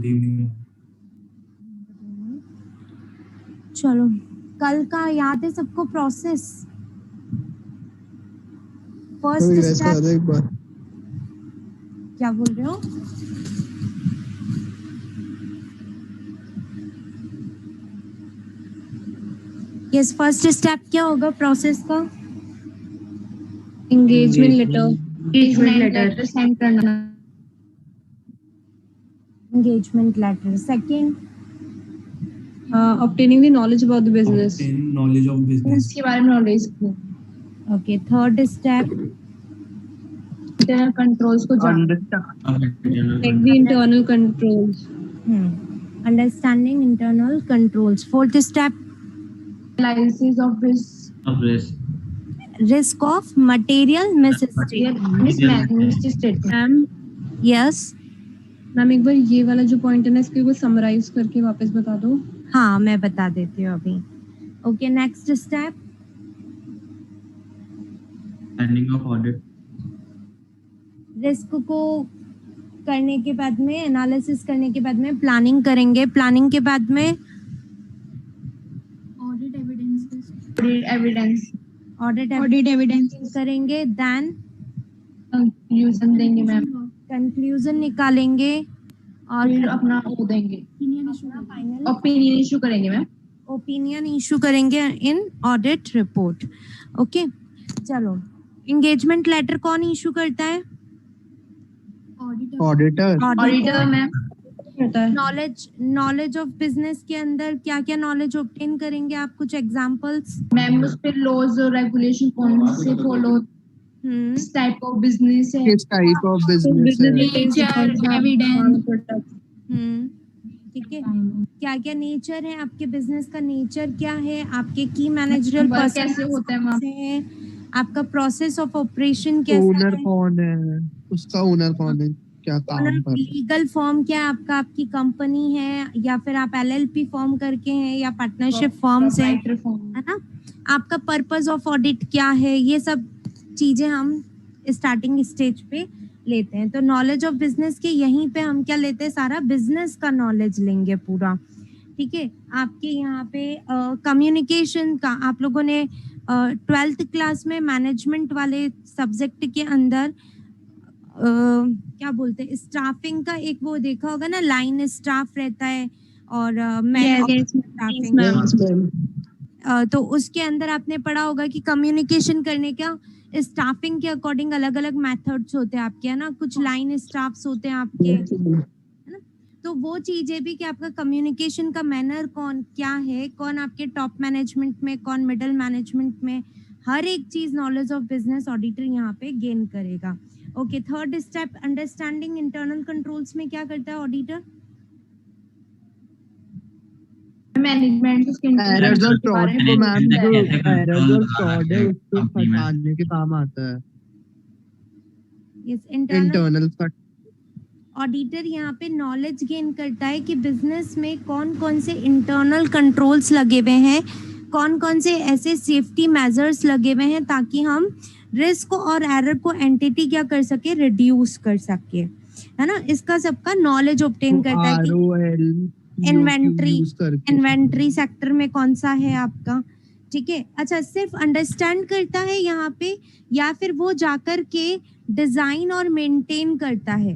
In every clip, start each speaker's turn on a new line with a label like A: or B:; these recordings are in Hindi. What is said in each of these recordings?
A: इवनिंग।
B: चलो, कल का याद है सबको प्रोसेस? फर्स्ट स्टेप
C: एक बार
B: क्या बोल रहे हो? यस, फर्स्ट स्टेप क्या होगा प्रोसेस का?
D: एंगेजमेंट लेटर सेंड करना।
B: Engagement letter. Second,
D: obtaining the knowledge about the business,
A: Obtain knowledge of business.
D: इसके बारे में knowledge.
B: Okay. Third step,
D: internal controls को जानना, like the internal controls,
B: understanding internal controls. Fourth step,
D: analysis of risk,
B: risk of material misstatement.
D: Ma'am
B: yes
D: ma'am एक बार ये वाला जो पॉइंट है ना इसको एक बार समराइज करके वापस बता दो।
B: हाँ, मैं बता देती हूँ अभी। Okay, next step,
A: Ending of audit.
B: Risk को करने के बाद में, एनालिसिस करने के बाद में प्लानिंग करेंगे। प्लानिंग के बाद में
D: ऑडिट एविडेंस
B: करेंगे। देन
D: कंक्लूजन देंगे मैम,
B: कंक्लूजन निकालेंगे और
D: फिर अपना वो देंगे,
B: फाइनल
D: ओपिनियन इशू करेंगे मैम।
B: ओपिनियन इशू करेंगे इन ऑडिट रिपोर्ट। ओके, चलो, एंगेजमेंट लेटर कौन इशू करता है?
D: ऑडिटर मैम करता है।
B: नॉलेज ऑफ बिजनेस के अंदर क्या क्या नॉलेज ऑब्टेन करेंगे आप? कुछ एग्जांपल्स।
D: मैम उस पे लॉज और रेगुलेशन कौन से फॉलो, किस टाइप ऑफ बिजनेस है, नेचर, एविडेंस,
B: ठीक है। क्या क्या नेचर है आपके बिजनेस का? नेचर क्या है आपके? की मैनेजरियल पर्सन
D: कैसे होता है मैम,
B: है आपका? प्रोसेस ऑफ ऑपरेशन कैसा
C: ओनर
B: है?
C: कौन है, उसका ओनर कौन है, क्या काम कर,
B: लीगल फॉर्म क्या है आपका? आपकी कंपनी है या फिर आप एलएलपी फॉर्म करके हैं या पार्टनरशिप फॉर्म से, है ना? आपका पर्पस ऑफ ऑडिट क्या है? ये सब चीजें हम स्टार्टिंग स्टेज पे लेते हैं। तो नॉलेज ऑफ बिजनेस के यहीं पे हम क्या लेते हैं? सारा बिजनेस का नॉलेज लेंगे पूरा। ठीक है। आपके यहाँ पे कम्युनिकेशन का, आप लोगों ने 12th क्लास में मैनेजमेंट वाले सब्जेक्ट के अंदर क्या बोलते हैं, स्टाफिंग का एक वो देखा होगा ना, लाइन स्टाफ रहता है और स्टाफिंग। तो उसके अंदर आपने पढ़ा होगा कि कम्युनिकेशन करने का स्टाफिंग के अकॉर्डिंग अलग अलग मेथड्स होते हैं आपके, है ना? कुछ लाइन स्टाफ्स होते हैं आपके, है ना? तो वो चीजें भी कि आपका कम्युनिकेशन का मैनर कौन क्या है, कौन आपके टॉप मैनेजमेंट में, कौन मिडिल मैनेजमेंट में, हर एक चीज नॉलेज ऑफ बिजनेस ऑडिटर यहाँ पे गेन करेगा। Okay, third step, understanding internal controls में क्या करता है ऑडिटर?
D: मैनेजमेंट
C: एरर्स और फ्रॉड को मैम, जो एरर्स और फ्रॉड है उसको हटाने के काम आता है।
B: यस,
C: इंटरनल
B: ऑडिटर यहाँ पे नॉलेज गेन करता है कि बिजनेस में कौन कौन से इंटरनल कंट्रोल्स लगे हुए हैं, कौन कौन से ऐसे सेफ्टी मेजर्स लगे हुए हैं ताकि हम रिस्क और एरर को एंटिटी क्या कर सके, रिड्यूस कर सके, है ना? इसका सबका नॉलेज ऑब्टेन करता है कि इन्वेंट्री सेक्टर में कौन सा है आपका। ठीक है। अच्छा, सिर्फ अंडरस्टैंड करता है यहाँ पे या फिर वो जाकर के डिजाइन और मेंटेन करता है?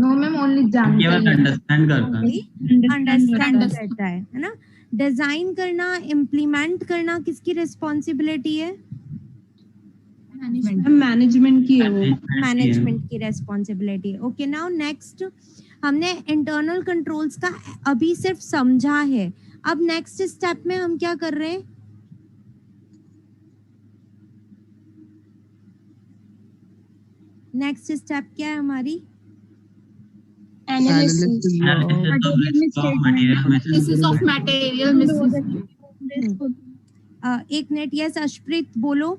D: नो मैम, ओनली
A: अंडरस्टैंड
B: करता है ना? डिजाइन करना, इम्प्लीमेंट करना किसकी रिस्पॉन्सिबिलिटी है?
D: मैनेजमेंट की है वो,
B: मैनेजमेंट की रेस्पॉन्सिबिलिटी। ओके, नाउ नेक्स्ट, हमने इंटरनल कंट्रोल्स का अभी सिर्फ समझा है। अब नेक्स्ट स्टेप में हम क्या कर रहे हैं? नेक्स्ट स्टेप क्या है हमारी? एक मिनट, यस अशप्रीत बोलो,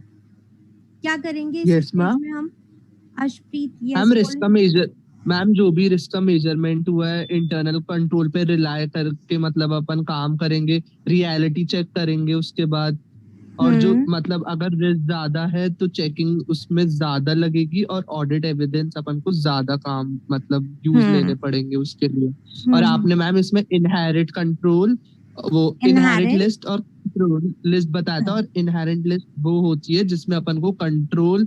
B: क्या करेंगे
C: Yes, ma'am.
B: में हम? अशप्रीत, यस
C: मैम, रिस्क का मेजर, मैम जो भी रिस्क का मेजरमेंट हुआ है इंटरनल कंट्रोल पे रिलाय करके मतलब अपन काम करेंगे, रियलिटी चेक करेंगे, उसके बाद और जो मतलब अगर रिस्क ज्यादा है तो चेकिंग उसमें ज्यादा लगेगी और ऑडिट एविडेंस अपन को ज्यादा काम मतलब यूज लेने पड़ेंगे उसके लिए। और आपने मैम इसमें इनहेरिट कंट्रोल, वो इनहेरिट
B: Inherent?
C: लिस्ट और कंट्रोल लिस्ट बताया था। और इनहेरिट लिस्ट वो होती है जिसमें अपन को कंट्रोल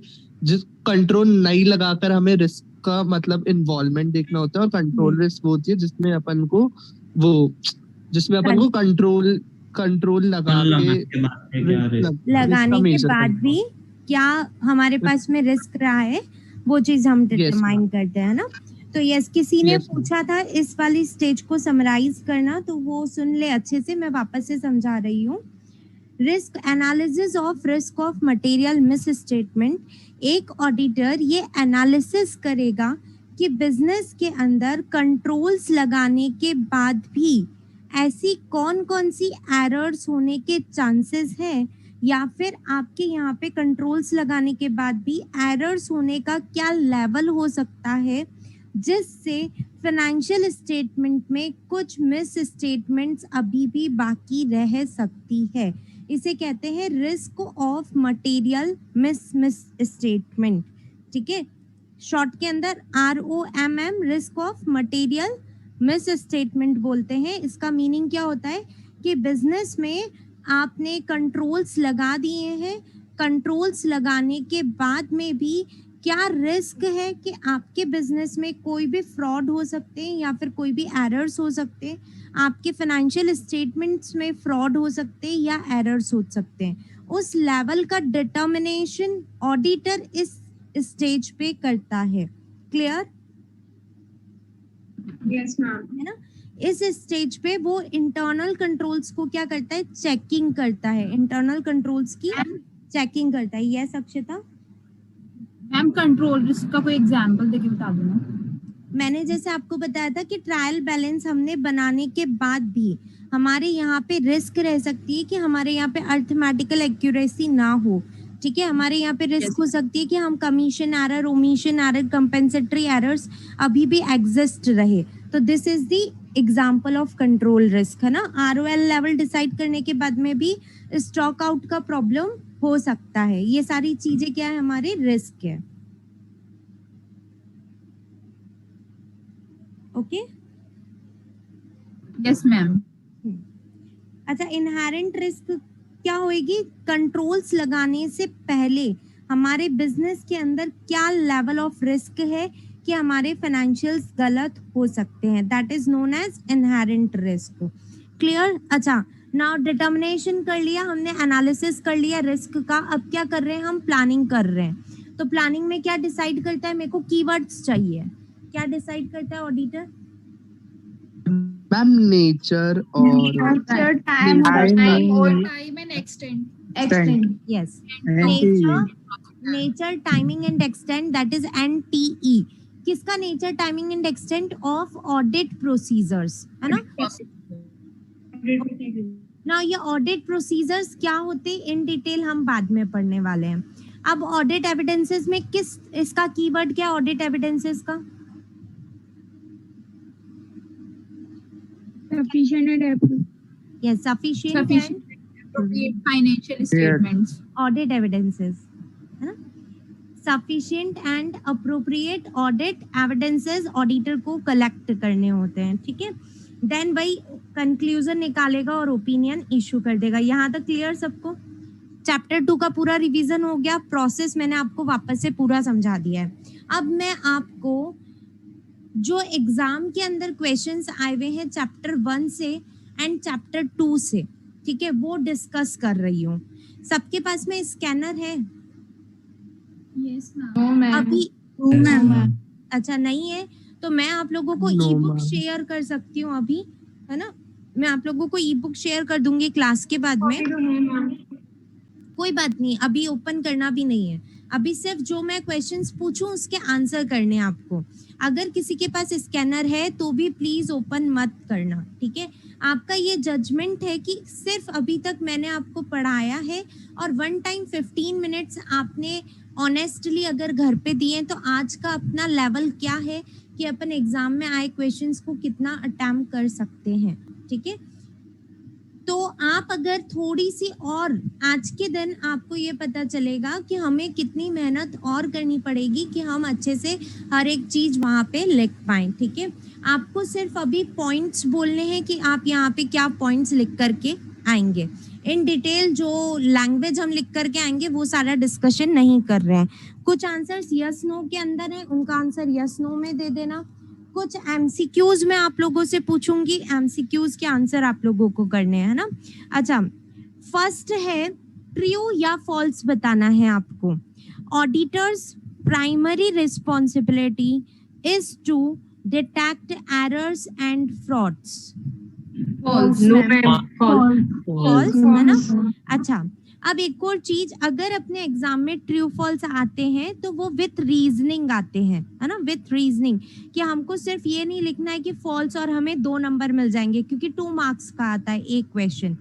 C: नहीं लगाकर हमें रिस्क का मतलब इन्वॉल्वमेंट देखना होता है। और कंट्रोल रिस्क वो होती है जिसमें अपन को कंट्रोल लगा के
B: लगाने के बाद भी क्या हमारे पास में रिस्क रहा है वो चीज हम डिटरमाइन करते हैं ना। तो यस, किसी ने पूछा था इस वाली स्टेज को समराइज करना, तो वो सुन ले अच्छे से, मैं वापस से समझा रही हूँ। Risk analysis of risk of material miss statement. एक ऑडिटर ये एनालिसिस करेगा कि बिजनेस के अंदर कंट्रोल्स लगाने के बाद भी ऐसी कौन कौन सी एरर्स होने के चांसेस है, या फिर आपके यहाँ पे कंट्रोल्स लगाने के बाद भी एरर्स होने का क्या लेवल हो सकता है, जिससे फाइनेंशियल स्टेटमेंट में कुछ मिस स्टेटमेंट्स अभी भी बाकी रह सकती है। इसे कहते हैं risk of material miss statement. ठीक है, शॉर्ट के अंदर ROMM, risk of material miss statement बोलते हैं। इसका मीनिंग क्या होता है कि बिजनेस में आपने कंट्रोल्स लगा दिए हैं, कंट्रोल्स लगाने के बाद में भी क्या रिस्क है कि आपके बिजनेस में कोई भी फ्रॉड हो सकते हैं या फिर कोई भी एरर्स हो सकते हैं, आपके फाइनेंशियल स्टेटमेंट्स में फ्रॉड हो सकते हैं या एरर्स हो सकते हैं। उस लेवल का डिटर्मिनेशन ऑडिटर इस स्टेज पे करता है। क्लियर?
D: Yes ma'am.
B: है ना? इस स्टेज पे वो इंटरनल कंट्रोल्स को क्या करता है, चेकिंग करता है, इंटरनल कंट्रोल्स की चेकिंग करता है। यस अक्षता?
E: मैम कंट्रोल रिस्क का कोई एग्जांपल देके बता दो ना।
B: मैंने जैसे आपको बताया था कि ट्रायल बैलेंस हमने बनाने के बाद भी हमारे यहाँ पे रिस्क रह सकती है कि हमारे यहाँ पे अर्थमेटिकल एक्यूरेसी ना हो। ठीक है, हमारे यहाँ पे रिस्क हो सकती है कि हम commission error, omission error, compensatory errors अभी भी एग्जिस्ट रहे। तो this is the example of control risk, है ना। ROL लेवल डिसाइड करने के बाद में भी स्टॉक आउट का प्रॉब्लम हो सकता है। ये सारी चीजें क्या है, हमारे रिस्क है। Okay,
E: yes ma'am.
B: अच्छा, इनहेरेंट रिस्क क्या होएगी, कंट्रोल्स लगाने से पहले हमारे बिजनेस के अंदर क्या लेवल ऑफ रिस्क है कि हमारे फाइनेंशियल्स गलत हो सकते हैं, that is known as inherent risk. Clear? अच्छा, नाउ डिटर्मिनेशन कर लिया हमने, एनालिसिस कर लिया रिस्क का। अब क्या कर रहे हैं, हम प्लानिंग कर रहे हैं। तो प्लानिंग में क्या डिसाइड करता है, मेरे को कीवर्ड्स चाहिए, क्या डिसाइड करता है ऑडिटर?
C: मैम नेचर और
D: time
E: and extend.
B: Yes. Nature, timing and extent, that is NTE. किसका nature, timing and extent of audit procedures, है ना? Now ये audit procedures क्या होते in detail हम बाद में पढ़ने वाले हैं। अब audit evidences में किस, इसका कीवर्ड क्या audit evidences का?
D: sufficient and appropriate.
B: Yes, sufficient and
E: financial statements.
B: Audit evidences, है ना। Sufficient and appropriate audit evidences auditor को कलेक्ट करने होते हैं। ठीक है, देन भाई कंक्लूजन निकालेगा और ओपिनियन इशू कर देगा। यहाँ तक क्लियर सबको? चैप्टर 2 का पूरा रिवीजन हो गया, प्रोसेस मैंने आपको वापस से पूरा समझा दिया है। अब मैं आपको जो एग्जाम के अंदर क्वेश्चंस आए हुए हैं चैप्टर 1 से एंड चैप्टर 2 से, ठीक है, वो डिस्कस कर रही हूँ। सबके पास में स्कैनर है?
E: Yes
D: ma'am.
B: अभी
D: मैम।
B: अच्छा नहीं है तो मैं आप लोगों को ई बुक शेयर कर सकती हूँ अभी, है ना। मैं आप लोगों को ई बुक शेयर कर दूंगी क्लास के बाद में। कोई बात नहीं, अभी ओपन करना भी नहीं है, अभी सिर्फ जो मैं क्वेश्चंस पूछूं उसके आंसर करने आपको। अगर किसी के पास स्कैनर है तो भी प्लीज ओपन मत करना, ठीक है। आपका ये जजमेंट है कि सिर्फ अभी तक मैंने आपको पढ़ाया है और वन टाइम 15 मिनट्स आपने ऑनेस्टली अगर घर पे दिए तो आज का अपना लेवल क्या है कि अपन एग्जाम में आए क्वेश्चंस को कितना अटेम्प्ट कर सकते हैं, ठीक है। तो आप अगर थोड़ी सी और आज के दिन आपको ये पता चलेगा कि हमें कितनी मेहनत और करनी पड़ेगी कि हम अच्छे से हर एक चीज वहां पे लिख पाएं, ठीक है। आपको सिर्फ अभी पॉइंट्स बोलने हैं कि आप यहाँ पे क्या पॉइंट्स लिख करके आएंगे। इन डिटेल जो लैंग्वेज हम लिख करके आएंगे वो सारा डिस्कशन नहीं कर रहे हैं। कुछ आंसर्स यस नो के अंदर है, उनका आंसर यस नो में दे देना। कुछ एमसीक्यूज में आप लोगों से पूछूंगी, एमसीक्यूज के आंसर आप लोगों को करने हैं ना। अच्छा, फर्स्ट है ट्रू या फॉल्स बताना है आपको। Auditors primary responsibility is to detect errors and frauds.
D: False.
F: No, ma'am. False.
B: False है ना। अच्छा, अब एक और चीज, अगर अपने एग्जाम में ट्रू फॉल्स आते हैं तो वो विथ रीजनिंग आते हैं, है ना, विथ रीजनिंग, कि हमको सिर्फ ये नहीं लिखना है कि फॉल्स और हमें 2 नंबर मिल जाएंगे, क्योंकि 2 मार्क्स का आता है एक क्वेश्चन।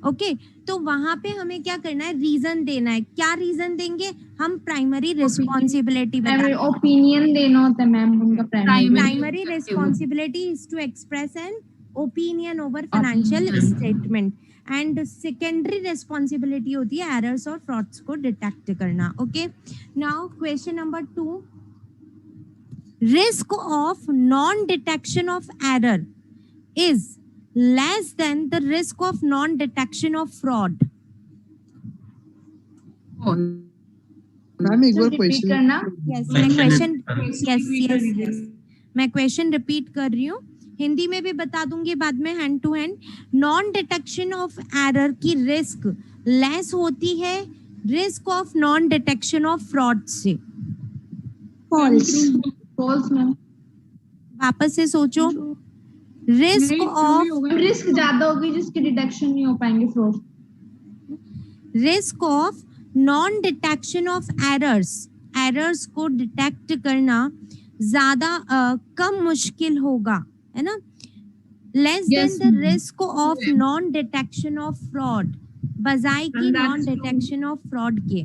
B: ओके, तो वहां पे हमें क्या करना है, रीजन देना है। क्या रीजन देंगे हम? प्राइमरी रिस्पॉन्सिबिलिटी बताएंगे।
D: ओपिनियन देना होता है मैम उनका
B: primary responsibility is to express an opinion over financial statement, and secondary responsibility होती है एरर्स और फ्रॉड्स को डिटेक्ट करना। Okay, now question number 2, risk of non detection of error is less than the risk of non detection of fraud.
C: Ma'am एक बार
D: रिपीट
C: क्वेश्चन
D: करना।
B: यस, मैं क्वेश्चन यस मैं क्वेश्चन रिपीट कर रही हूँ, हिंदी में भी बता दूंगी बाद में hand to hand. Non detection of error की रिस्क लेस होती है risk of non detection of fraud से।
D: False ma'am.
B: वापस से सोचो, रिस्क ऑफ
D: रिस्क ज्यादा होगी जिसकी डिटेक्शन नहीं हो पाएंगे fraud.
B: Risk of non detection of errors को डिटेक्ट करना ज्यादा कम मुश्किल होगा, है ना, less than the risk of non detection of fraud, बजाय की नॉन डिटेक्शन ऑफ फ्रॉड के।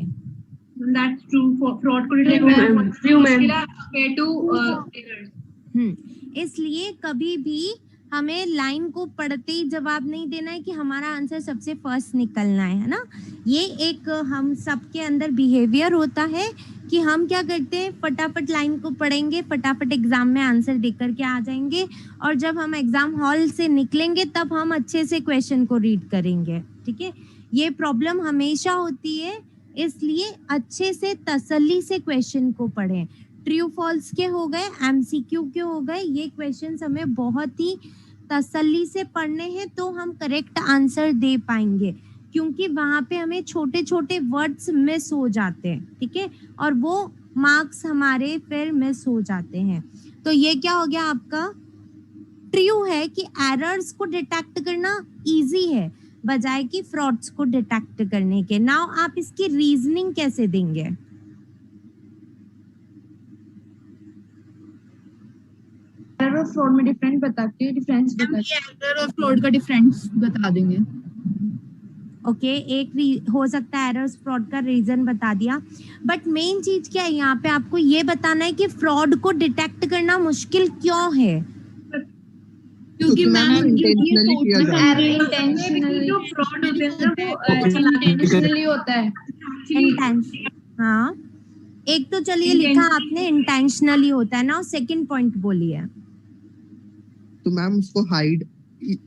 F: That's true. For fraud को detect करना मुश्किल है compared to errors.
B: इसलिए कभी भी हमें लाइन को पढ़ते ही जवाब नहीं देना है कि हमारा आंसर सबसे फर्स्ट निकलना है ना। ये एक हम सबके अंदर बिहेवियर होता है कि हम क्या करते हैं, फटाफट लाइन को पढ़ेंगे, फटाफट एग्जाम में आंसर देख करके आ जाएंगे, और जब हम एग्जाम हॉल से निकलेंगे तब हम अच्छे से क्वेश्चन को रीड करेंगे, ठीक है। ये प्रॉब्लम हमेशा होती है, इसलिए अच्छे से तसल्ली से क्वेश्चन को पढ़ें। ट्रू फॉल्स के हो गए, एमसीक्यू के हो गए, ये क्वेश्चंस हमें बहुत ही तसल्ली से पढ़ने हैं तो हम करेक्ट आंसर दे पाएंगे, क्योंकि वहां पे हमें छोटे छोटे वर्ड्स मिस हो जाते हैं, ठीक है, और वो मार्क्स हमारे फिर मिस हो जाते हैं। तो ये क्या हो गया आपका, ट्रू है कि एरर्स को डिटेक्ट करना इजी है बजाय कि फ्रॉड्स को डिटेक्ट करने के। नाउ आप इसकी रीजनिंग कैसे देंगे?
D: एरर और फ्रॉड में डिफरेंस बता के डिफरेंस बता के
E: एरर और फ्रॉड का डिफरेंस बता देंगे।
B: ओके, एक हो सकता है एरर्स फ्रॉड का रीजन बता दिया, बट मेन चीज क्या है यहाँ पे आपको ये बताना है कि फ्रॉड को डिटेक्ट करना मुश्किल क्यों है।
E: क्योंकि मैम
C: इंटेंशनली किया जाता है।
D: इंटेंशनली
F: जो fraud होते हैं ना वो
D: इंटेंशनली होता है।
B: हाँ, एक तो चलिए लिखा आपने इंटेंशनली होता है ना, सेकंड पॉइंट बोलिए।
C: तो मैम उसको हाइड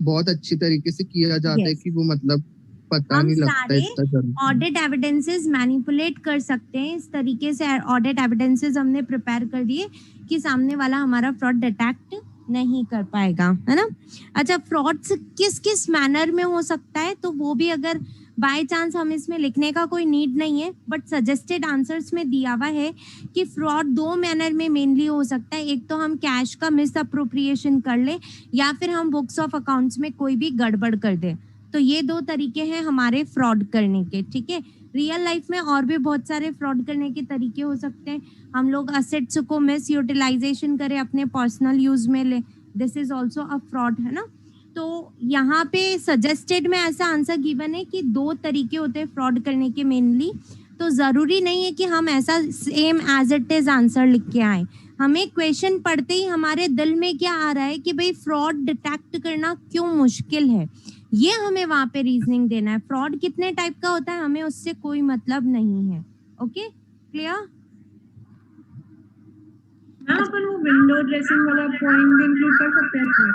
C: बहुत अच्छी तरीके से किया जाता है कि वो मतलब पता
B: हम
C: नहीं लगता
B: सारे
C: इतना जल्दी।
B: ऑडिट एविडेंसेस मैनिपुलेट कर सकते हैं, इस तरीके से ऑडिट एविडेंसेस हमने प्रिपेयर कर दिए कि सामने वाला हमारा फ्रॉड डिटेक्ट नहीं कर पाएगा, है ना। अच्छा, फ्रॉड्स किस किस मैनर में हो सकता है, तो वो भी अगर बाय चांस हम इसमें लिखने का कोई नीड नहीं है, बट सजेस्टेड आंसर्स में दिया हुआ है कि फ्रॉड 2 मैनर में मेनली हो सकता है। एक तो हम कैश का मिस अप्रोप्रिएशन कर ले, या फिर हम बुक्स ऑफ अकाउंट्स में कोई भी गड़बड़ कर दे। तो ये 2 तरीके हैं हमारे फ्रॉड करने के, ठीक है। रियल लाइफ में और भी बहुत सारे फ्रॉड करने के तरीके हो सकते हैं। हम लोग असेट्स को मिस यूटिलाइजेशन करें, अपने पर्सनल यूज में ले, this is also a fraud, है ना। तो यहाँ पे सजेस्टेड में ऐसा आंसर गिवन है कि 2 तरीके होते हैं फ्रॉड करने के मेनली। तो जरूरी नहीं है कि हम ऐसा same as it is answer लिख के आए, हमें क्वेश्चन पढ़ते ही हमारे दिल में क्या आ रहा है कि भाई फ्रॉड डिटेक्ट करना क्यों मुश्किल है, ये हमें वहां पे रीजनिंग देना है। फ्रॉड कितने टाइप का होता है हमें उससे कोई मतलब नहीं है। Okay, clear?
F: मैम अपन वो विंडो ड्रेसिंग वाला पॉइंट भी इंक्लूड कर सकते हैं इसमें?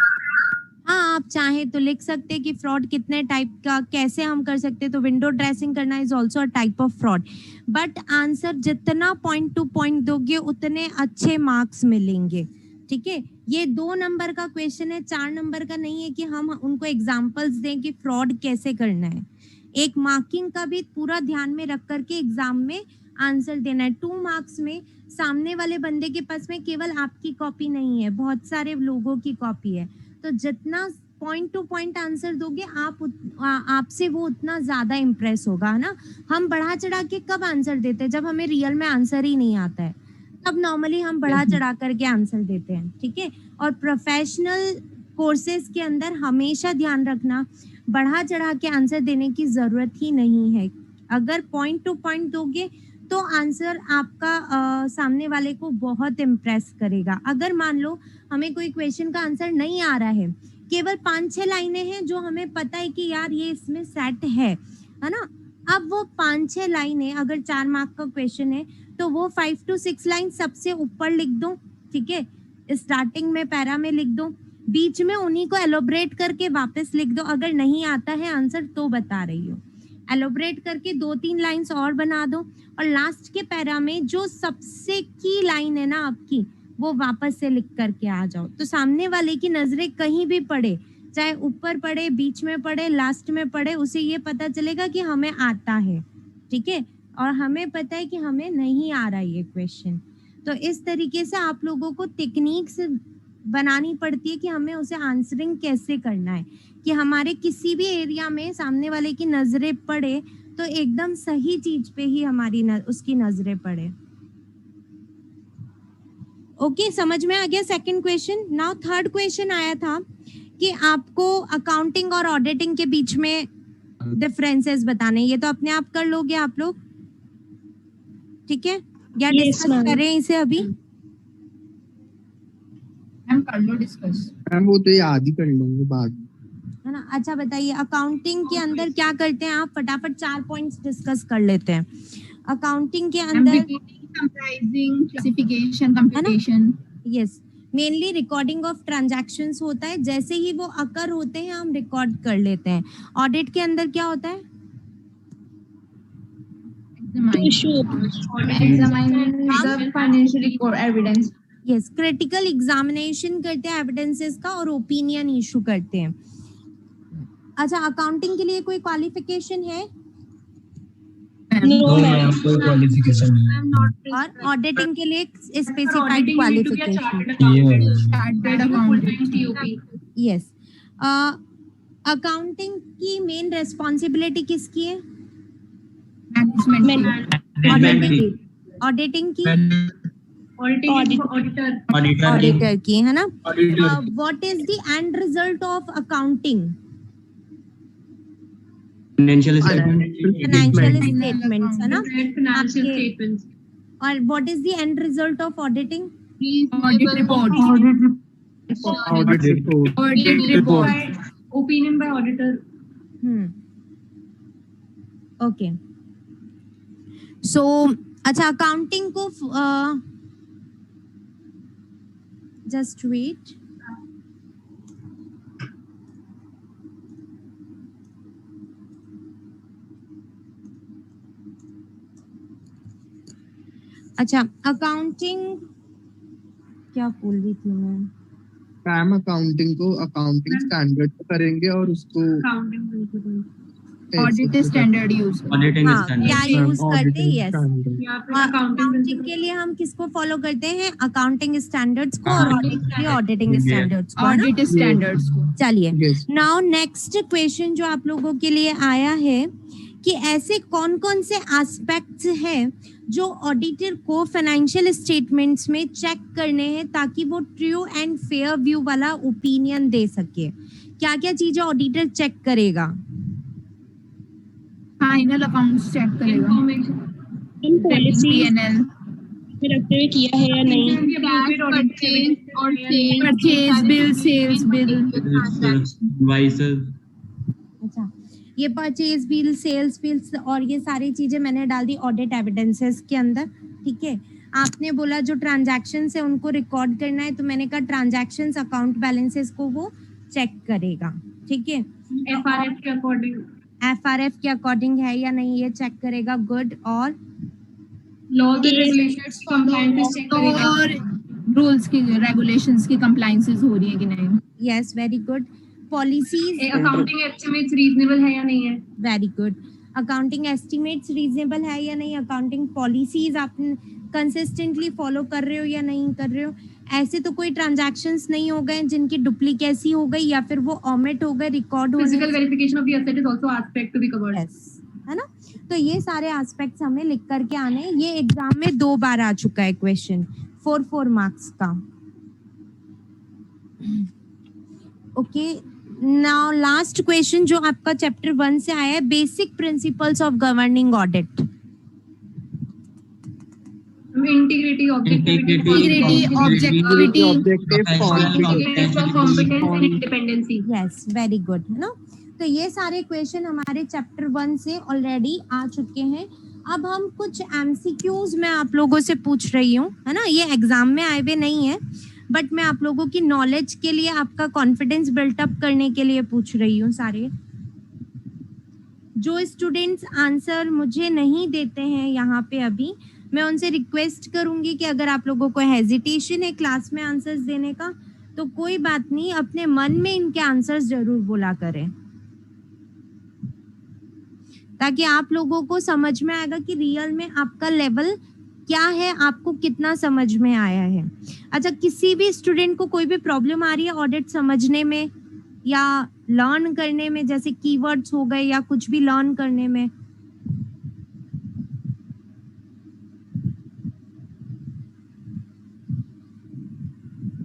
B: हाँ, आप चाहें तो लिख सकते हैं कि फ्रॉड कितने टाइप का कैसे हम कर सकते हैं। तो विंडो ड्रेसिंग करना is also a type of fraud, but answer जितना पॉइंट टू पॉइंट दोगे उतने अच्छे मार्क्स मिलेंगे। ठीक है, ये 2 नंबर का क्वेश्चन है, 4 नंबर का नहीं है कि हम उनको एग्जाम्पल्स दें कि फ्रॉड कैसे करना है। एक मार्किंग का भी पूरा ध्यान में रख करके एग्जाम में आंसर देना है। 2 मार्क्स में सामने वाले बंदे के पास में केवल आपकी कॉपी नहीं है, बहुत सारे लोगों की कॉपी है। तो जितना पॉइंट टू पॉइंट आंसर दोगे आपसे वो उतना ज्यादा इम्प्रेस होगा, है ना। हम बढ़ा चढ़ा के कब आंसर देते हैं, जब हमें रियल में आंसर ही नहीं आता है, तब नॉर्मली हम बढ़ा चढ़ा करके आंसर देते हैं। ठीक है, और प्रोफेशनल कोर्सेज के अंदर हमेशा ध्यान रखना बढ़ा चढ़ा के आंसर देने की जरूरत ही नहीं है। अगर पॉइंट टू पॉइंट दोगे तो आंसर आपका सामने वाले को बहुत इम्प्रेस करेगा। अगर मान लो हमें कोई क्वेश्चन का आंसर नहीं आ रहा है, केवल 5-6 लाइनें हैं जो हमें पता है कि यार ये इसमें सेट है ना। अब वो 5-6 लाइनें, अगर 4 मार्क का क्वेश्चन है तो वो 5 to 6 लाइन सबसे ऊपर लिख दो। ठीक है, स्टार्टिंग में पैरा में लिख दो, बीच में उन्हीं को एलोबरेट करके वापस लिख दो। अगर नहीं आता है आंसर तो बता रही हो, एलोबरेट करके 2-3 लाइंस और बना दो, और लास्ट के पैरा में जो सबसे की लाइन है ना आपकी, वो वापस से लिख करके आ जाओ। तो सामने वाले की नजरें कहीं भी पड़े, चाहे ऊपर पड़े, बीच में पड़े, लास्ट में पड़े, उसे ये पता चलेगा कि हमें आता है। ठीक है, और हमें पता है कि हमें नहीं आ रहा ये क्वेश्चन। तो इस तरीके से आप लोगों को टेक्निक्स बनानी पड़ती है कि हमें उसे आंसरिंग कैसे करना है, कि हमारे किसी भी एरिया में सामने वाले की नजरें पड़े तो एकदम सही चीज पे ही हमारी उसकी नजरें पड़े। ओके, समझ में आ गया second question. Now third question आया था कि आपको अकाउंटिंग और ऑडिटिंग के बीच में डिफरेंसेस बताने। ये तो अपने आप कर लोगे आप लोग, ठीक है, या डिस्कस करें इसे अभी?
E: हम कर लो डिस्कस।
C: मैम वो तो याद ही कर लेंगे बाद में,
B: है ना। अच्छा बताइए, अकाउंटिंग के अंदर क्या करते हैं आप? फटाफट 4 पॉइंट्स डिस्कस कर लेते हैं। अकाउंटिंग के अंदर
E: comprising, classification, computation.
B: Yes, mainly recording of transactions होता है। जैसे ही वो अकर होते हैं हम रिकॉर्ड कर लेते हैं। ऑडिट के अंदर क्या होता है?
D: Examine the financial record evidence.
B: Yes, critical examination करते हैं एविडेंसेस का और ओपिनियन इशू करते हैं। अच्छा, अकाउंटिंग के लिए कोई क्वालिफिकेशन है?
A: नो मैम, कोई क्वालिफिकेशन नहीं।
B: और ऑडिटिंग के लिए specified qualification?
E: Chartered accountant.
B: Yes. Accounting की मेन रेस्पॉन्सिबिलिटी किसकी है? ऑडिटिंग की ऑडिटर की, है ना। What is the end result of accounting?
A: Financial
B: statements, है ना।
F: financial statements.
B: और what is the end result of auditing?
E: Audit report.
C: Audit report,
F: Opinion by auditor.
B: Okay, so अच्छा, अकाउंटिंग को जस्ट वेट। अच्छा, अकाउंटिंग क्या बोल रही थी मैं?
C: मैम अकाउंटिंग को अकाउंटिंग स्टैंडर्ड करेंगे और उसको
E: ऑडिट स्टैंडर्ड यूज।
A: ऑडिटिंग
B: हाँ,
A: स्टैंडर्ड।
B: क्या यूज करते हैं? यस,
F: या फिर accounting
B: अकाउंटिंग के लिए हम किसको फॉलो करते हैं? अकाउंटिंग स्टैंडर्ड्स को, और ऑडिट के लिए ऑडिटिंग स्टैंडर्ड्स को, है ना?
E: ऑडिट स्टैंडर्ड्स को।
B: चलिए,
C: Yes.
B: नाउ नेक्स्ट क्वेश्चन जो आप लोगों के लिए आया है कि ऐसे कौन कौन से एस्पेक्ट्स हैं जो ऑडिटर को फाइनेंशियल स्टेटमेंट्स में चेक करने हैं ताकि वो ट्रू एंड फेयर व्यू वाला ओपिनियन दे सके। क्या क्या चीजें ऑडिटर चेक करेगा?
E: फाइनल अकाउंट्स चेक करेगा,
F: information.
E: P&L,
G: में रखते हुए किया है या नहीं।
E: Purchase bill, sales bill.
A: Vices.
B: अच्छा, ये परचेज बिल, सेल्स बिल्स और ये सारी चीजें मैंने डाल दी ऑडिट एविडेंसेस के अंदर, ठीक है। आपने बोला जो ट्रांजैक्शंस है उनको रिकॉर्ड करना है, तो मैंने कहा ट्रांजैक्शंस अकाउंट बैलेंसेस को वो चेक करेगा, ठीक है।
F: FRF के अकॉर्डिंग,
B: FRF के अकॉर्डिंग है या नहीं ये चेक करेगा, गुड। और
F: laws and regulations compliance check करेगा
E: और रूल्स की, रेगुलेशंस की कंप्लायंसेस हो रही है कि नहीं।
B: Yes, very good. Policies,
F: accounting estimates reasonable है या नहीं है।
B: Very good. Accounting estimates reasonable है या नहीं, अकाउंटिंग पॉलिसीज आप कंसिस्टेंटली फॉलो कर रहे हो या नहीं कर रहे हो। ऐसे तो कोई ट्रांजैक्शंस नहीं हो गए जिनकी डुप्लीकेसी हो गई या फिर वो ओमिट हो गए रिकॉर्ड होने
F: physical verification of the asset is also aspect to be covered.
B: Yes, है ना। तो ये सारे एस्पेक्ट्स हमें लिख करके आने हैं। ये एग्जाम में 2 बार आ चुका है क्वेश्चन, 4 मार्क्स का। ओके, नाउ लास्ट क्वेश्चन जो आपका चैप्टर 1 से आया है, basic principles of governing audit.
F: Integrity, objectivity, competence and independency.
B: Yes, very good, है ना। तो ये सारे क्वेश्चन हमारे चैप्टर 1 से ऑलरेडी आ चुके हैं। अब हम कुछ एमसीक्यूज मैं आप लोगों से पूछ रही हूँ, है ना। ये एग्जाम में आए हुए नहीं है, बट मैं आप लोगों की नॉलेज के लिए, आपका कॉन्फिडेंस बिल्टअप करने के लिए पूछ रही हूँ। सारे जो स्टूडेंट्स आंसर मुझे नहीं देते हैं यहाँ पे अभी, मैं उनसे रिक्वेस्ट करूंगी कि अगर आप लोगों को हेजिटेशन है क्लास में आंसर्स देने का, तो कोई बात नहीं, अपने मन में इनके आंसर्स जरूर बोला करें, ताकि आप लोगों को समझ में आएगा कि रियल में आपका लेवल क्या है, आपको कितना समझ में आया है। अच्छा, किसी भी स्टूडेंट को कोई भी प्रॉब्लम आ रही है ऑडिट समझने में या लर्न करने में, जैसे कीवर्ड्स हो गए या कुछ भी लर्न करने में?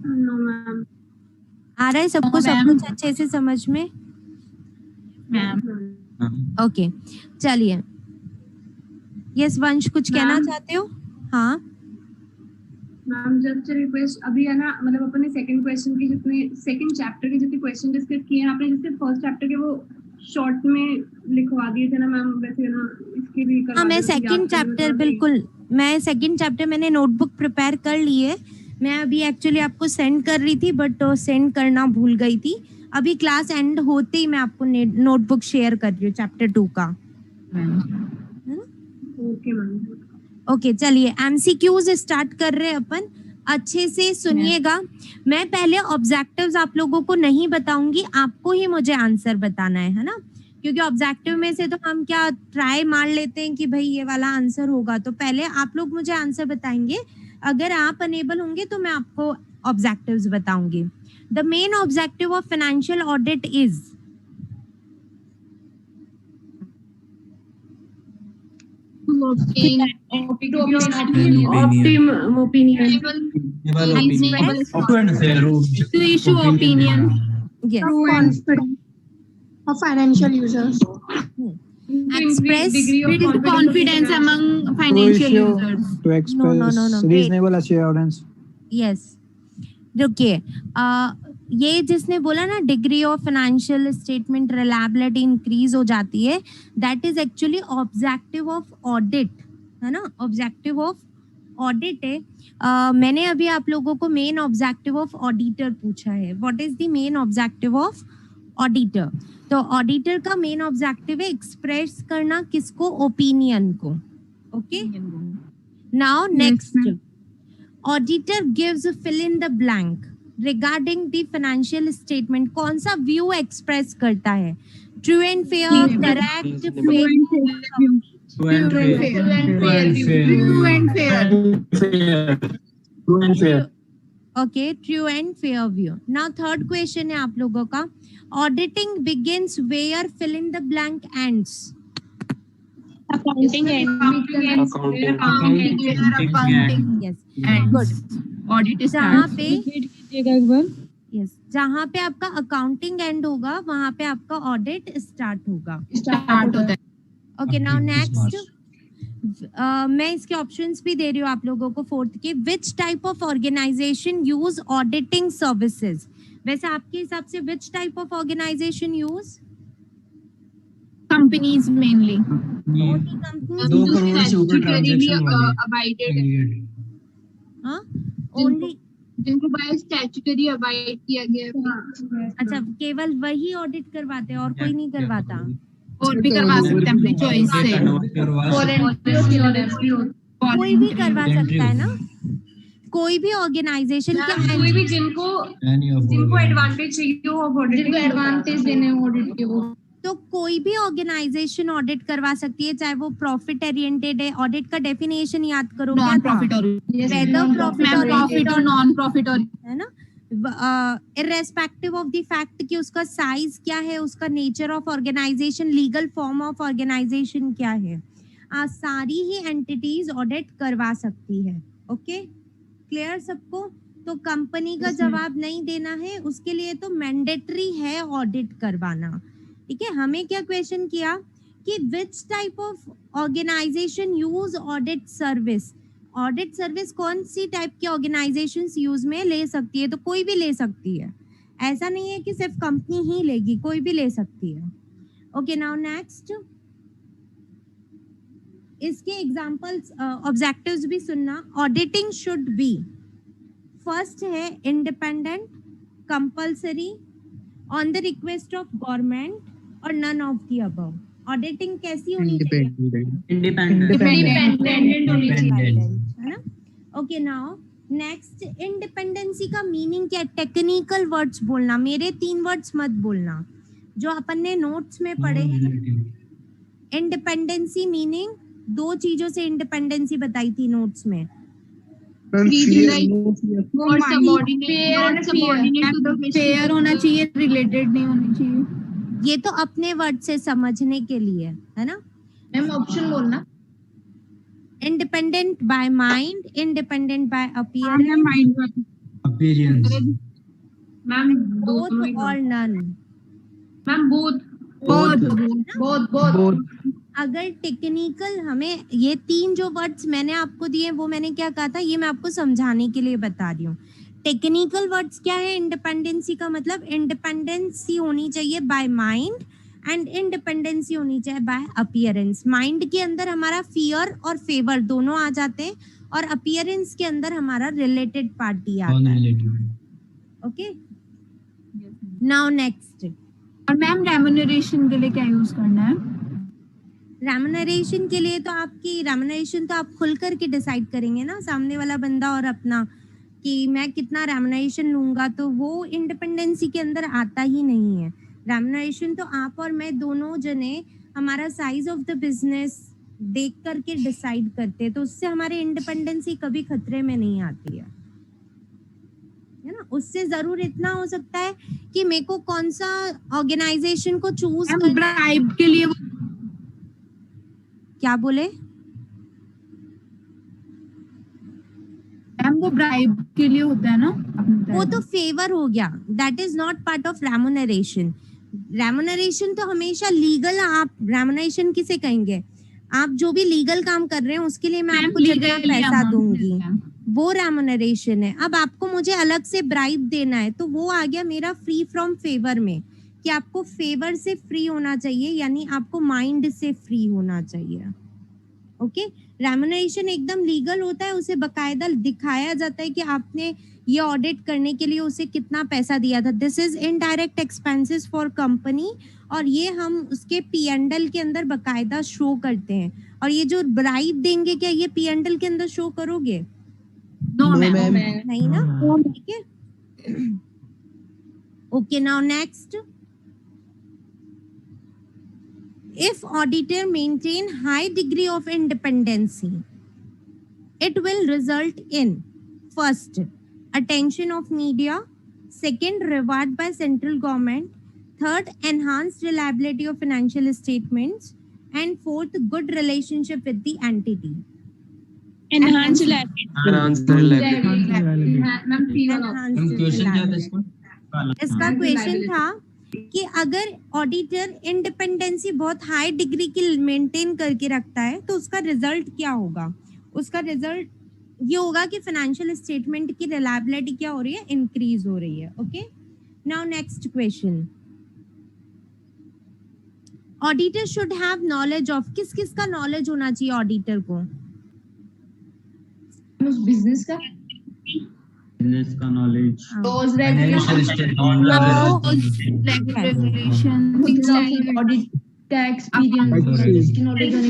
F: No ma'am.
B: आ रहा है सबको सब कुछ अच्छे से समझ में? ओके, चलिए। यस वंश, कुछ कहना चाहते हो? हाँ
F: मैम, जस्ट रिक्वेस्ट, अभी है ना, मतलब अपन ने सेकंड क्वेश्चन की जितने, सेकंड चैप्टर के जितने क्वेश्चन डिस्कस किए हैं आपने, जिससे फर्स्ट चैप्टर के वो शॉर्ट में लिखवा दिए थे ना मैम, वैसे ना इसके भी करवा।
B: हाँ, मैं सेकंड चैप्टर, बिल्कुल, मैं सेकंड चैप्टर मैंने नोटबुक प्रिपेयर कर ली है। मैं अभी एक्चुअली आपको सेंड कर रही थी, बट सेंड करना भूल गई थी। अभी क्लास एंड होते ही मैं आपको नोटबुक शेयर कर रही हूँ चैप्टर 2 का, है ना।
F: Okay ma'am.
B: ओके, चलिए एमसीक्यूज स्टार्ट कर रहे हैं अपन। अच्छे से सुनिएगा। मैं पहले ऑब्जेक्टिव्स आप लोगों को नहीं बताऊंगी, आपको ही मुझे आंसर बताना है ना। क्योंकि ऑब्जेक्टिव में से तो हम क्या ट्राई मार लेते हैं कि भाई ये वाला आंसर होगा, तो पहले आप लोग मुझे आंसर बताएंगे। अगर आप अनेबल होंगे तो मैं आपको ऑब्जेक्टिव्स बताऊंगी। The main objective of financial audit is,
F: Optimum opinion.
E: To issue opinion.
B: yes,
D: confidence of financial users.
B: express
E: Build confidence among financial users.
H: To express
B: No,
H: reasonable assurance.
B: yes, रुकिए। ये जिसने बोला ना degree of financial statement reliability increase हो जाती है, that is actually objective of audit, है ना। ऑब्जेक्टिव ऑफ ऑडिट है। मैंने अभी आप लोगों को मेन ऑब्जेक्टिव ऑफ ऑडिटर पूछा है। What is the main objective of auditor? तो ऑडिटर का मेन ऑब्जेक्टिव है एक्सप्रेस करना किसको? ओपिनियन को। Okay, now next, auditor gives fill in the blank regarding the financial statement. कौन सा व्यू एक्सप्रेस करता है? True and fair, correct, okay, true and fair view. Now third question है आप लोगों का, auditing begins where fill in the blank ends?
G: Accounting and
B: yes, good.
E: Audit is
B: जहाँ पे
G: एक बार
B: यस, जहाँ पे आपका अकाउंटिंग एंड होगा वहाँ पे आपका ऑडिट स्टार्ट होगा।
E: start होता है.
B: ओके, नाउ नेक्स्ट, मैं इसके ऑप्शंस भी दे रही हूँ आप लोगों को फोर्थ के. Which type of organization use auditing services? वैसे आपके हिसाब से which type of organization use?
E: Companies mainly.
A: 2 crore से ऊपर ट्रांजैक्शन वाले.
B: हाँ, ओनली
E: जिनको बाय स्टैट्यूटरी अबाइड किया गया है.
B: अच्छा, केवल वही ऑडिट करवाते हैं और कोई नहीं करवाता?
E: और भी करवा सकते हैं अपनी चॉइस से.
B: कोई भी करवा सकता है ना? कोई भी ऑर्गेनाइजेशन के
F: कोई भी जिनको एडवांटेज चाहिए हो ऑडिट, जिनको एडवांटेज देने हो ऑडिट के, वो
B: तो कोई भी ऑर्गेनाइजेशन ऑडिट करवा सकती है, चाहे वो प्रॉफिट ओरिएंटेड है. ऑडिट का डेफिनेशन याद करो,
E: नॉन प्रॉफिट और प्रॉफिट और नॉन प्रॉफिट और,
B: है ना? इररेस्पेक्टिव ऑफ द फैक्ट कि उसका साइज क्या है, उसका nature of organization, legal form of organization क्या है, सारी ही एंटिटीज ऑडिट करवा सकती है. ओके, क्लियर सबको? तो कंपनी का जवाब नहीं देना है, उसके लिए तो मैंडेटरी है ऑडिट करवाना. ठीक है, हमें क्या क्वेश्चन किया कि which type of organization use audit service. Audit service कौन सी टाइप की ऑर्गेनाइजेशंस यूज में ले सकती है? तो कोई भी ले सकती है, ऐसा नहीं है कि सिर्फ कंपनी ही लेगी, कोई भी ले सकती है. ओके, नाउ नेक्स्ट, इसके एग्जांपल्स ऑब्जेक्टिव्स भी सुनना. ऑडिटिंग शुड बी, फर्स्ट है independent, compulsory, on the request of government और none of the above. Auditing कैसी होनी चाहिए?
A: इंडिपेंडेंट
F: होनी चाहिए,
B: है ना? ओके, नाउ नेक्स्ट, इंडिपेंडेंसी का मीनिंग क्या है? टेक्निकल वर्ड्स बोलना, मेरे 3 वर्ड्स मत बोलना जो अपन ने नोट्स में पढ़े हैं. इंडिपेंडेंसी मीनिंग 2 चीजों से इंडिपेंडेंसी बताई थी नोट्स में.
E: फेयर होना चाहिए, रिलेटेड नहीं होनी चाहिए.
B: ये तो अपने वर्ड से समझने के लिए है ना.
D: मैम ऑप्शन बोलना.
B: Independent by mind, independent by appearance,
A: appearance.
F: Ma'am
B: both और नन.
F: Ma'am
D: both.
B: अगर टेक्निकल, हमें ये 3 जो वर्ड्स मैंने आपको दिए वो मैंने क्या कहा था, ये मैं आपको समझाने के लिए बता रही हूँ. टेक्निकल वर्ड्स क्या है? इंडिपेंडेंसी का मतलब इंडिपेंडेंसी होनी चाहिए बाय माइंड एंड इंडिपेंडेंसी होनी चाहिए बाय अपीयरेंस. माइंड के अंदर हमारा फियर और फेवर दोनों आ जाते हैं और अपीयरेंस के अंदर हमारा रिलेटेड पार्टी आता है. Okay, now next.
E: और मैम रेम्यूनरेशन के लिए क्या यूज करना है?
B: रेम्यूनरेशन के लिए तो आपकी रेम्यूनरेशन तो आप खुल करके डिसाइड करेंगे ना, सामने वाला बंदा और अपना, कि मैं कितना रेम्यूनरेशन लूंगा. तो वो इंडिपेंडेंसी के अंदर आता ही नहीं है. रेम्यूनरेशन तो आप और मैं दोनों जने हमारा साइज ऑफ द बिजनेस देख करके डिसाइड करते हैं, तो उससे हमारी इंडिपेंडेंसी कभी खतरे में नहीं आती है ना. उससे जरूर इतना हो सकता है कि मेरे को कौन सा ऑर्गेनाइजेशन को चूज करना.
E: ब्राइब के लिए
B: क्या बोले
E: मैम? वो ब्राइब के लिए होता है ना.
B: वो तो फेवर हो गया, that is not part of remuneration. Remuneration तो हमेशा लीगल. आप रेम्यूनरेशन किसे कहेंगे? आप जो भी लीगल काम कर रहे हैं उसके लिए मैं आपको जितना पैसा दूंगी, वो रेम्यूनरेशन है. अब आपको मुझे अलग से ब्राइब देना है तो वो आ गया मेरा फ्री फ्रॉम फेवर में, कि आपको फेवर से फ्री होना चाहिए, यानी आपको माइंड से फ्री होना चाहिए. ओके, रेम्यूनरेशन एकदम लीगल होता है, उसे बकायदा दिखाया जाता है कि आपने ये ऑडिट करने के लिए उसे कितना पैसा दिया था. This is indirect expenses for company, और ये हम उसके P&L के अंदर बकायदा शो करते हैं. और ये जो ब्राइब देंगे, क्या ये P&L के अंदर शो करोगे?
E: No ma'am.
B: नहीं ना. ठीक है. Okay, now next. If auditor maintain high degree of independency, it will result in first, attention of media, second, reward by central government, third, enhanced reliability of financial statements, and fourth, good relationship with the entity.
G: Enhance reliability.
B: इसका क्वेश्चन था कि अगर ऑडिटर इंडिपेंडेंसी बहुत हाई डिग्री की मेंटेन करके रखता है तो उसका रिजल्ट क्या होगा? उसका रिजल्ट ये होगा कि फाइनेंशियल स्टेटमेंट की रिलायबिलिटी क्या हो रही है? इंक्रीज हो रही है. Okay, now next question. Auditor should have knowledge of, किस किस का नॉलेज होना चाहिए ऑडिटर को?
D: बिजनेस का
A: knowledge,
D: laws
A: financial statement,
E: regulation,
D: audit का एक्सपीरियंस, इसकी नॉलेज होनी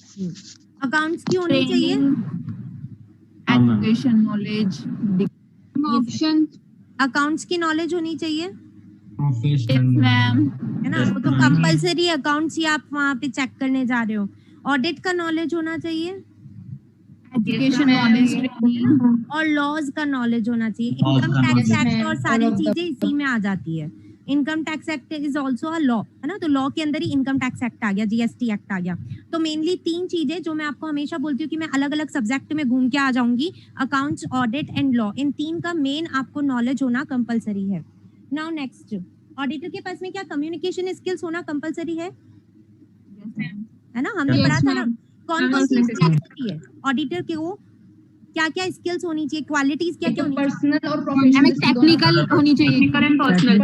D: चाहिए.
B: अकाउंट्स की होनी चाहिए.
E: एजुकेशन नॉलेज, ऑप्शन
B: अकाउंट्स की नॉलेज होनी चाहिए,
E: मैम,
B: है ना? वो तो कंपलसरी अकाउंट्स ही आप वहाँ पे चेक करने जा रहे हो. ऑडिट का नॉलेज होना चाहिए
E: एजुकेशन नॉलेज,
B: और लॉज का नॉलेज होना चाहिए. इनकम टैक्स एक्ट और सारी चीजें इसी में आ जाती है. Income tax act is also a law, है ना? तो लॉ के अंदर ही इनकम टैक्स एक्ट आ गया, जीएसटी एक्ट आ गया. तो मेनली 3 चीजें जो मैं आपको हमेशा बोलती हूँ कि मैं अलग अलग सब्जेक्ट में घूम के आ जाऊंगी, अकाउंट्स, ऑडिट एंड लॉ. इन 3 का मेन आपको नॉलेज होना कंपलसरी है. नाउ नेक्स्ट, ऑडिटर के पास में क्या कम्युनिकेशन स्किल्स होना कंपलसरी है ना? हमने पढ़ा था ना कौन कौन सी स्किल्स होती है ऑडिटर के, वो क्या क्या स्किल्स होनी चाहिए, क्वालिटीज क्या क्या होनी चाहिए?
D: पर्सनल और प्रोफेशनल,
E: टेक्निकल होनी चाहिए, technical and personal.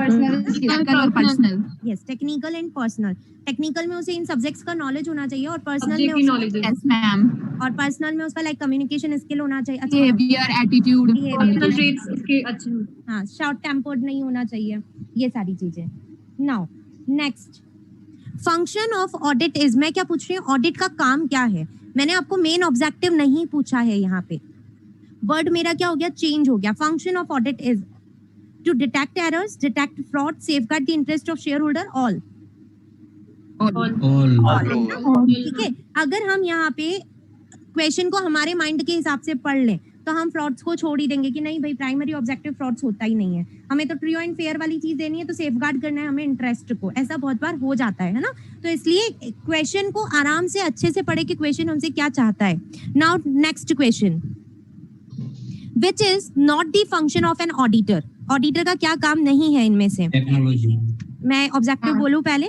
B: Yes, technical and personal. Technical में उसे इन सब्जेक्ट्स का नॉलेज होना चाहिए और पर्सनल में
F: नॉलेज,
E: यस मैम,
B: और पर्सनल में उसका लाइक कम्युनिकेशन स्किल होना चाहिए. अच्छा,
E: बिहेवियर, एटीट्यूड,
F: पर्सनल ट्रेट्स उसके अच्छे.
B: हाँ, शॉर्ट टेम्पर्ड नहीं होना चाहिए, ये सारी चीजें. Now next, function of audit is, मैं क्या पूछ रही हूँ, ऑडिट का काम क्या है? मैंने आपको मेन ऑब्जेक्टिव नहीं पूछा है, यहाँ पे वर्ड मेरा क्या हो गया, चेंज हो गया. Function of audit is to detect errors, detect fraud, safeguard the interest of shareholder, all. ठीक है, अगर हम यहाँ पे क्वेश्चन को हमारे माइंड के हिसाब से पढ़ लें तो हम फ्रॉड्स को छोड़ ही देंगे कि नहीं भाई, प्राइमरी ऑब्जेक्टिव फ्रॉड्स होता ही नहीं है, हमें तो ट्रू एंड फेयर वाली चीज देनी है, तो सेफगार्ड करना है हमें इंटरेस्ट को. ऐसा बहुत बार हो जाता है ना? तो इसलिए क्वेश्चन को आराम से अच्छे से पढ़े कि क्वेश्चन हमसे क्या चाहता है. Now next question, which is not the function of an auditor. Auditor का क्या काम नहीं है इनमें से?
A: टेक्नोलॉजी.
B: मैं ऑब्जेक्टिव बोलूं पहले,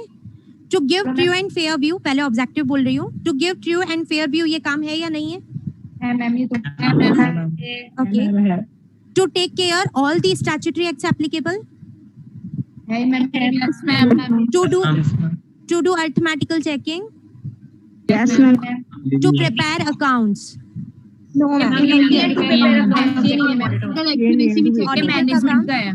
B: to give true and fair view, पहले ऑब्जेक्टिव बोल रही हूँ. To give true and fair view, ये काम है या नहीं है?
D: मैम ये तो
B: okay. To take care all the statutory acts applicable.
D: है ma'am,
E: yes ma'am,
B: to do arithmetical checking.
D: Yes ma'am,
B: to prepare accounts.
E: Management का है.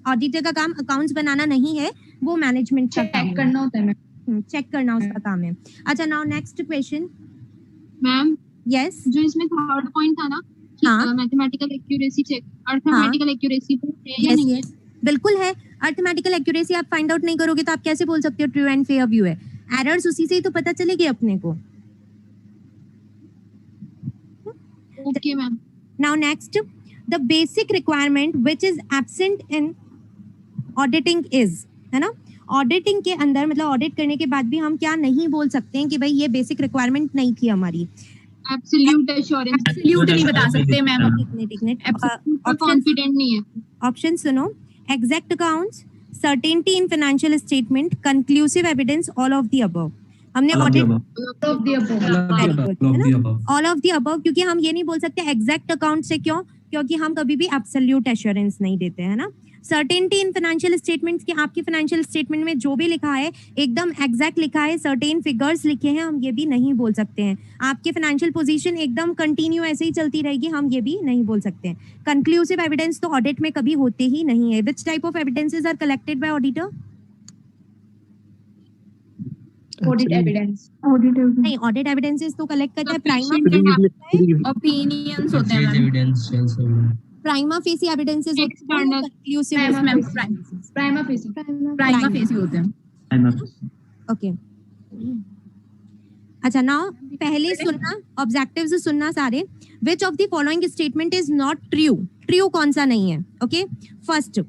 B: ऑडिटर का काम अकाउंट्स बनाना नहीं है, वो मैनेजमेंट का काम
D: चेक करना होता है मैम.
B: चेक करना उसका काम है. अच्छा, now next question.
F: Ma'am,
B: yes,
F: जो इसमें थर्ड पॉइंट था ना,
B: हाँ,
F: mathematical accuracy check, arithmetical accuracy है या
B: यस
F: नहीं?
B: यस, बिल्कुल है. अरिथमेटिकल एक्यूरेसी आप फाइंड आउट नहीं करोगे तो आप कैसे बोल सकते हो ट्रू एंड फेयर व्यू है? एरर्स उसी से ही तो पता चलेगी अपने को.
F: Okay ma'am.
B: Now next, the basic requirement which is absent in auditing is, है ना? ऑडिटिंग के अंदर मतलब ऑडिट करने के बाद भी हम क्या नहीं बोल सकते हैं कि भाई ये बेसिक रिक्वायरमेंट नहीं थी हमारी.
F: एब्सोल्यूट एश्योरेंस,
E: एब्सोल्यूट नहीं बता सकते मैम,
F: कॉन्फिडेंट नहीं है.
B: ऑप्शन सुनो, exact accounts, certainty in financial statement, conclusive evidence, all of the above. हमने audit all of the above, क्योंकि हम ये नहीं बोल सकते एग्जैक्ट अकाउंट से. क्यों? क्योंकि हम कभी भी एब्सोल्यूट एश्योरेंस नहीं देते, है ना? सर्टेनिटी इन फाइनेंशियल स्टेटमेंट्स की, आपकी फाइनेंशियल स्टेटमेंट में जो भी लिखा है एकदम एग्जैक्ट लिखा है, सर्टेन फिगर्स लिखे हैं, हम ये भी नहीं बोल सकते हैं. आपके फाइनेंशियल पोजीशन एकदम कंटिन्यू ऐसे ही चलती रहेगी, हम ये भी नहीं बोल सकते हैं. कंक्लूसिव एविडेंस तो ऑडिट में कभी होते ही नहीं है. Which type of evidences are collected by auditor?
D: Audit evidence.
B: नहीं, ऑडिट एविडेंसेस तो कलेक्ट करता है प्राइमा
E: ओपिनियंस होते हैं ma'am,
A: evidence, sales evidence.
B: Prima facie evidences होते हैं, कंक्लूसिव
E: मैम,
D: प्राइमा फेसी
E: होते हैं.
B: ओके. अच्छा, नाउ पहले सुनना, ऑब्जेक्टिव्स सुनना सारे. Which of the following statement is not true? True कौन सा नहीं है? Okay, first,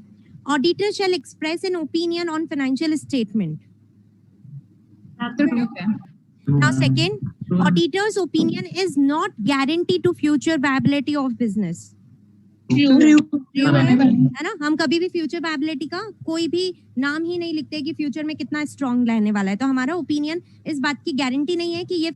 B: auditor shall express an opinion on financial statement. Now second, auditor's opinion is not guarantee to future viability of business. है ना, हम कभी भी फ्यूचर प्रोबेबिलिटी का कोई भी नाम ही नहीं लिखते कि फ्यूचर में कितना स्ट्रांग रहने वाला है, तो हमारा ओपिनियन इस बात की गारंटी नहीं है कि ये